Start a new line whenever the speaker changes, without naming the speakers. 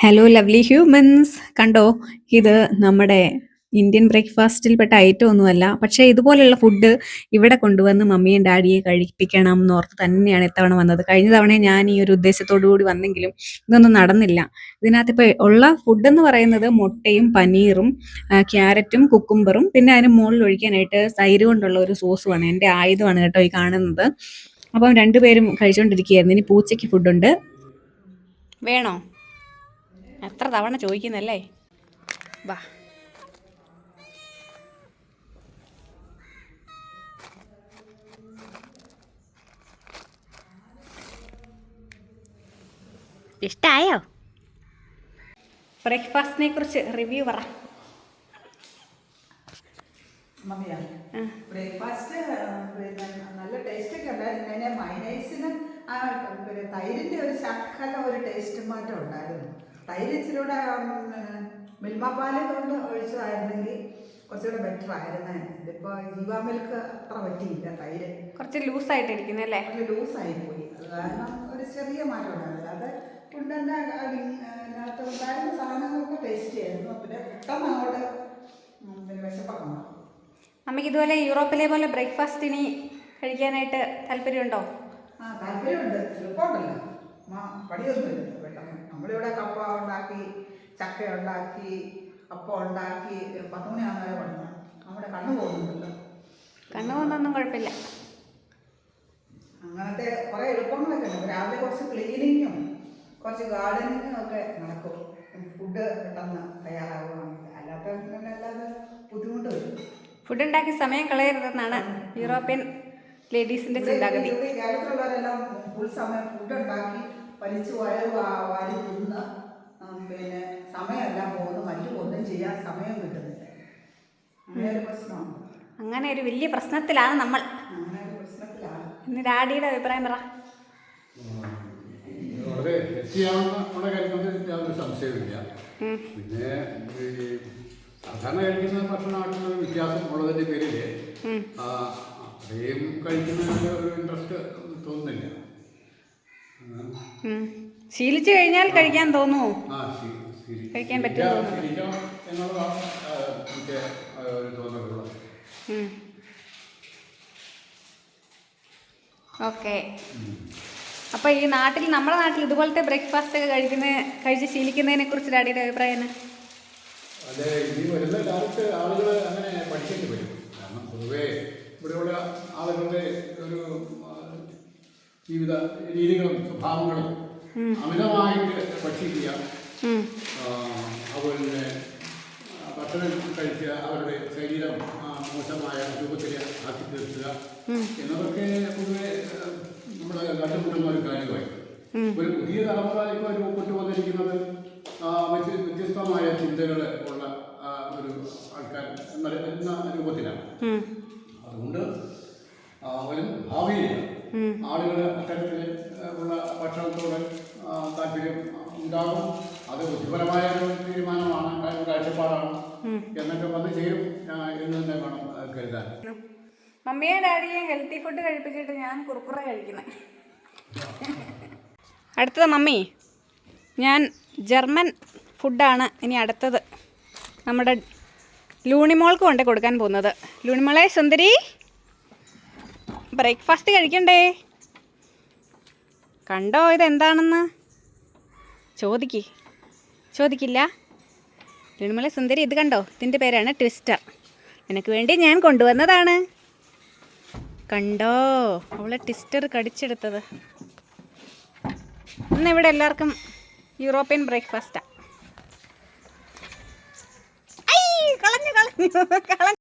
Hello lovely humans കണ്ടോ ഇത് നമ്മുടെ ഇന്ത്യൻ ബ്രേക്ക്ഫാസ്റ്റിൽപ്പെട്ട ഐറ്റം ഒന്നുമല്ല. പക്ഷേ ഇതുപോലെയുള്ള ഫുഡ് ഇവിടെ കൊണ്ടുവന്ന് മമ്മിയും ഡാഡിയെ കഴിപ്പിക്കണം എന്നോർത്ത് തന്നെയാണ് ഇത്തവണ വന്നത്. കഴിഞ്ഞ തവണ ഞാൻ ഈ ഒരു ഉദ്ദേശത്തോടു കൂടി വന്നെങ്കിലും ഇതൊന്നും നടന്നില്ല. ഇതിനകത്ത് ഇപ്പോൾ ഉള്ള ഫുഡ് എന്ന് പറയുന്നത് മുട്ടയും പനീറും ക്യാരറ്റും കുക്കുംബറും പിന്നെ അതിന് മുകളിൽ ഒഴിക്കാനായിട്ട് തൈര് കൊണ്ടുള്ള ഒരു സോസുമാണ്. എൻ്റെ ആയുധമാണ് കേട്ടോ ഈ കാണുന്നത്. അപ്പം രണ്ടുപേരും കഴിച്ചുകൊണ്ടിരിക്കുകയായിരുന്നു. ഇനി പൂച്ചയ്ക്ക് ഫുഡുണ്ട്. വേണോ? എത്ര തവണ ചോദിക്കുന്നല്ലേ? വാ. ഇഷ്ടായോ? ബ്രേക്ക്ഫാസ്റ്റിനെ കുറിച്ച് റിവ്യൂ പറ.
ബ്രേക്ക്ഫാസ്റ്റ് നല്ല ടേസ്റ്റ് ഒക്കെ ഉണ്ടായിരുന്നു. അതിൻ്റെ മൈനൈസിനും തൈരിൻ്റെ ഒരു ശക്കല ഒരു ടേസ്റ്റ് മാറ്റം ഉണ്ടായിരുന്നു. തൈര് ഇച്ചിരൂടെ മിൽമ പാല് കൊണ്ട് ഒഴിച്ചതായിരുന്നെങ്കിൽ കുറച്ചുകൂടെ ബെറ്റർ ആയിരുന്നേ. ഇതിപ്പോൾ ജീവാ മിൽക്ക് അത്ര പറ്റിയില്ല. തൈര്
കുറച്ച് ലൂസായിട്ടിരിക്കുന്നു അല്ലേ?
കുറച്ച് ലൂസായി പോയി. അത് കാരണം ഒരു ചെറിയ മാറ്റം ഉണ്ടായിരുന്നു. അല്ലാതെ ഫുഡിൻ്റെ അതിനകത്ത് ഉണ്ടായിരുന്ന സാധനങ്ങളൊക്കെ ടേസ്റ്റ് ചെയ്യായിരുന്നു. പിന്നെ പെട്ടെന്ന് അങ്ങോട്ട് പിന്നെ വിശപ്പൊക്കെ ഉണ്ടാവും.
അമ്മയ്ക്ക് ഇതുപോലെ യൂറോപ്പിലെ പോലെ ബ്രേക്ക്ഫാസ്റ്റ് ഇനി കഴിക്കാനായിട്ട് താല്പര്യമുണ്ടോ?
താല്പര്യമുണ്ട്. എളുപ്പമുണ്ടല്ലോ, പണിയൊന്നുമില്ല. പെട്ടെന്ന് നമ്മളിവിടെ കപ്പ ഉണ്ടാക്കി, ചക്ക ഉണ്ടാക്കി, അപ്പം ഉണ്ടാക്കി 10 മണിയാകുന്നവരെ പണിയാണ്. നമ്മുടെ കണ്ണു പോകുന്നുണ്ടല്ലോ.
കണ്ണു പോകുന്നൊന്നും കുഴപ്പമില്ല.
അങ്ങനത്തെ കുറേ എളുപ്പങ്ങളൊക്കെ ഉണ്ട്. രാവിലെ കുറച്ച് ക്ലീനിങ്ങും കുറച്ച് ഗാർഡനിങ്ങും ഒക്കെ നടക്കും. ഫുഡ് പെട്ടെന്ന് തയ്യാറാവുകയാണെങ്കിൽ. അല്ലാതെ ബുദ്ധിമുട്ട് വരും.
ഫുഡ് ഉണ്ടാക്കി സമയം കളയരുതെന്നാണ് യൂറോപ്യൻ ലേഡീസിന്റെ ചിന്താഗതി.
കേരളത്തിലുള്ളവരെല്ലാം ഫുൾ സമയം ഫുഡ് ഉണ്ടാക്കി വലിച്ചു വാരി തിന്ന് പിന്നെ സമയമെല്ലാം പോകുന്നു. മറ്റൊന്നും ചെയ്യാൻ സമയം കിട്ടുന്നില്ല. അങ്ങനെ ഒരു പ്രശ്നമാണ്.
അങ്ങനെ ഒരു വലിയ പ്രശ്നത്തിലാണ് നമ്മൾ.
അങ്ങനെ ഒരു പ്രശ്നത്തിലാണ്.
ഇന്ന് ഡാഡിയുടെ അഭിപ്രായം പറ.
വളരെ ഹെൽത്തിയാവുന്ന കാര്യത്തിൽ യാതൊരു സംശയമില്ല. പിന്നെ സാധാരണ കഴിക്കുന്ന ഭക്ഷണമായിട്ടുള്ള വ്യത്യാസം ഉള്ളതിൻ്റെ പേരിൽ അത്രയും കഴിക്കുന്നതിൻ്റെ ഒരു ഇൻട്രസ്റ്റ് തോന്നുന്നില്ല.
ശീലിച്ചു കഴിഞ്ഞാൽ കഴിക്കാൻ തോന്നുമോ? കഴിക്കാൻ പറ്റുമോ
എന്നുള്ളതാണ് എനിക്ക് ഒരു തോന്നലുള്ളത്.
ഓക്കെ. അപ്പോൾ ഈ നാട്ടിൽ, നമ്മുടെ നാട്ടിൽ ഇതുപോലത്തെ ബ്രേക്ക്ഫാസ്റ്റ് ഒക്കെ കഴിച്ച് ശീലിക്കുന്നതിനെ കുറിച്ച് ഡാഡിയുടെ അഭിപ്രായം?
അതെ, ഇനി വരുന്ന കാലത്ത് ആളുകൾ അങ്ങനെ പഠിക്കേണ്ടി വരും. കാരണം പൊതുവേ ഇവിടെയുള്ള ആളുകളുടെ ഒരു ജീവിത രീതികളും സ്വഭാവങ്ങളും അമിതമായിട്ട് ഭക്ഷിക്കുക, അതുപോലെ തന്നെ ഭക്ഷണം കഴിക്കുക, അവരുടെ ശരീരം മോശമായ രൂപത്തിൽ ആക്കി തീർക്കുക എന്നതൊക്കെ പൊതുവെ നമ്മുടെ കണ്ടുമുട്ടുന്ന ഒരു കാര്യമായി. ഒരു പുതിയ തലമുറ ഇപ്പോൾ രൂപപ്പെട്ടു വന്നിരിക്കുന്നത് വ്യത്യസ്തമായ ചിന്തകൾ ഉള്ള ഒരു ആൾക്കാർ എന്ന രൂപത്തിലാണ്. അതുകൊണ്ട് വരും ഭാവിയിൽ ആളുകൾ അത്തരത്തിൽ ഉള്ള ഭക്ഷണത്തോട് താല്പര്യം ഉണ്ടാകും. അത് ബുദ്ധിപരമായ ഒരു തീരുമാനമാണ്, കാഴ്ചപ്പാടാണ് എന്നൊക്കെ വന്ന് ചെയ്യും എന്ന് തന്നെ വേണം കരുതാൻ.
മമ്മിയെ ഡാഡിയെ ഹെൽത്തി ഫുഡ് കഴിപ്പിച്ചിട്ട് ഞാൻ കുറുക്കുറ കഴിക്കുന്നത്. അടുത്തത് മമ്മി, ഞാൻ ജർമ്മൻ ഫുഡാണ് ഇനി അടുത്തത് നമ്മുടെ ലൂണിമോൾക്ക് കൊണ്ട് കൊടുക്കാൻ പോകുന്നത്. ലൂണിമോളെ സുന്ദരി, ബ്രേക്ക്ഫാസ്റ്റ് കഴിക്കണ്ടേ? കണ്ടോ ഇതെന്താണെന്ന്? ചോദിക്കില്ല? ലൂണിമോളെ സുന്ദരി, ഇത് കണ്ടോ? ഇതിൻ്റെ പേരാണ് ട്വിസ്റ്റർ. നിനക്ക് വേണ്ടി ഞാൻ കൊണ്ടുവന്നതാണ്. കണ്ടോ അവളെ ട്വിസ്റ്റർ കടിച്ചെടുത്തത്. ഇന്നിവിടെ എല്ലാവർക്കും യൂറോപ്യൻ ബ്രേക്ക്ഫാസ്റ്റാണ്. കളഞ്ഞു